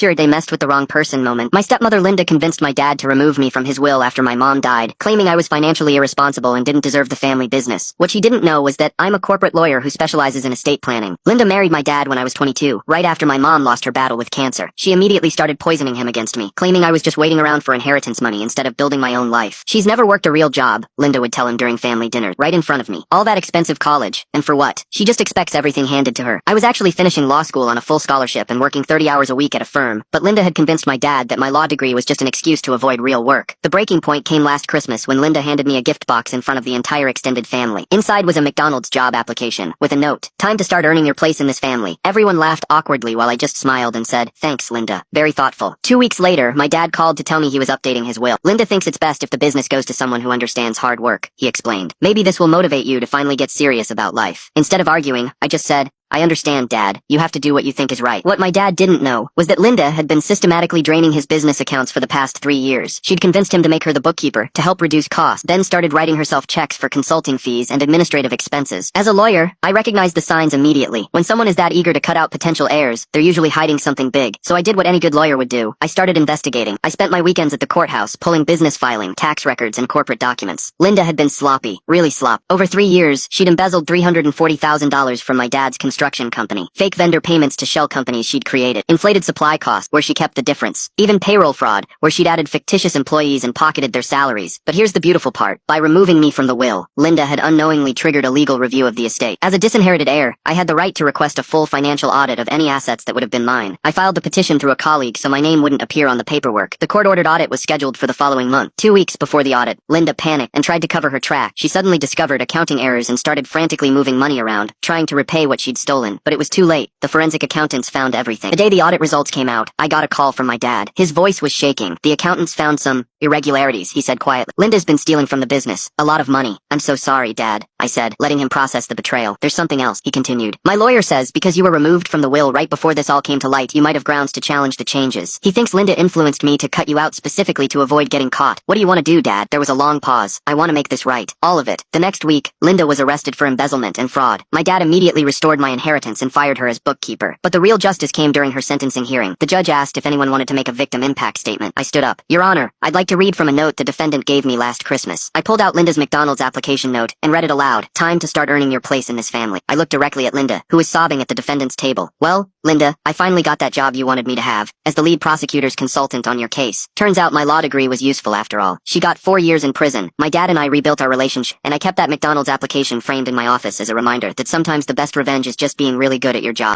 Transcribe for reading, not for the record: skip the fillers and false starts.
Sure, they messed with the wrong person moment. My stepmother Linda convinced my dad to remove me from his will after my mom died, claiming I was financially irresponsible and didn't deserve the family business. What she didn't know was that I'm a corporate lawyer who specializes in estate planning. Linda married my dad when I was 22, right after my mom lost her battle with cancer. She immediately started poisoning him against me, claiming I was just waiting around for inheritance money instead of building my own life. She's never worked a real job, Linda would tell him during family dinner, right in front of me. All that expensive college, and for what? She just expects everything handed to her. I was actually finishing law school on a full scholarship and working 30 hours a week at a firm, but Linda had convinced my dad that my law degree was just an excuse to avoid real work. The breaking point came last Christmas when Linda handed me a gift box in front of the entire extended family. Inside was a McDonald's job application, with a note, "Time to start earning your place in this family." Everyone laughed awkwardly while I just smiled and said, "Thanks, Linda. Very thoughtful." 2 weeks later, my dad called to tell me he was updating his will. "Linda thinks it's best if the business goes to someone who understands hard work," he explained. "Maybe this will motivate you to finally get serious about life." Instead of arguing, I just said, "I understand, Dad. You have to do what you think is right." What my dad didn't know was that Linda had been systematically draining his business accounts for the past 3 years. She'd convinced him to make her the bookkeeper to help reduce costs, then started writing herself checks for consulting fees and administrative expenses. As a lawyer, I recognized the signs immediately. When someone is that eager to cut out potential heirs, they're usually hiding something big. So I did what any good lawyer would do. I started investigating. I spent my weekends at the courthouse, pulling business filing, tax records, and corporate documents. Linda had been sloppy, really sloppy. Over 3 years, she'd embezzled $340,000 from my dad's construction company. Fake vendor payments to shell companies she'd created, inflated supply costs where she kept the difference, even payroll fraud where she'd added fictitious employees and pocketed their salaries. But here's the beautiful part. By removing me from the will, Linda had unknowingly triggered a legal review of the estate. As a disinherited heir, I had the right to request a full financial audit of any assets that would have been mine. I filed the petition through a colleague so my name wouldn't appear on the paperwork. The court-ordered audit was scheduled for the following month. 2 weeks before the audit, Linda panicked and tried to cover her track. She suddenly discovered accounting errors and started frantically moving money around, trying to repay what she'd stolen. But it was too late. The forensic accountants found everything. The day the audit results came out, I got a call from my dad. His voice was shaking. "The accountants found some irregularities," he said quietly. "Linda's been stealing from the business. A lot of money." "I'm so sorry, Dad," I said, letting him process the betrayal. "There's something else," he continued. "My lawyer says because you were removed from the will right before this all came to light, you might have grounds to challenge the changes. He thinks Linda influenced me to cut you out specifically to avoid getting caught. What do you want to do, Dad?" There was a long pause. "I want to make this right. All of it." The next week, Linda was arrested for embezzlement and fraud. My dad immediately restored my inheritance and fired her as bookkeeper. But the real justice came during her sentencing hearing. The judge asked if anyone wanted to make a victim impact statement. I stood up. "Your Honor, I'd like to read from a note the defendant gave me last Christmas." I pulled out Linda's McDonald's application note and read it aloud. "Time to start earning your place in this family." I looked directly at Linda, who was sobbing at the defendant's table. "Well, Linda, I finally got that job you wanted me to have, as the lead prosecutor's consultant on your case. Turns out my law degree was useful after all." She got 4 years in prison. My dad and I rebuilt our relationship, and I kept that McDonald's application framed in my office as a reminder that sometimes the best revenge is just being really good at your job.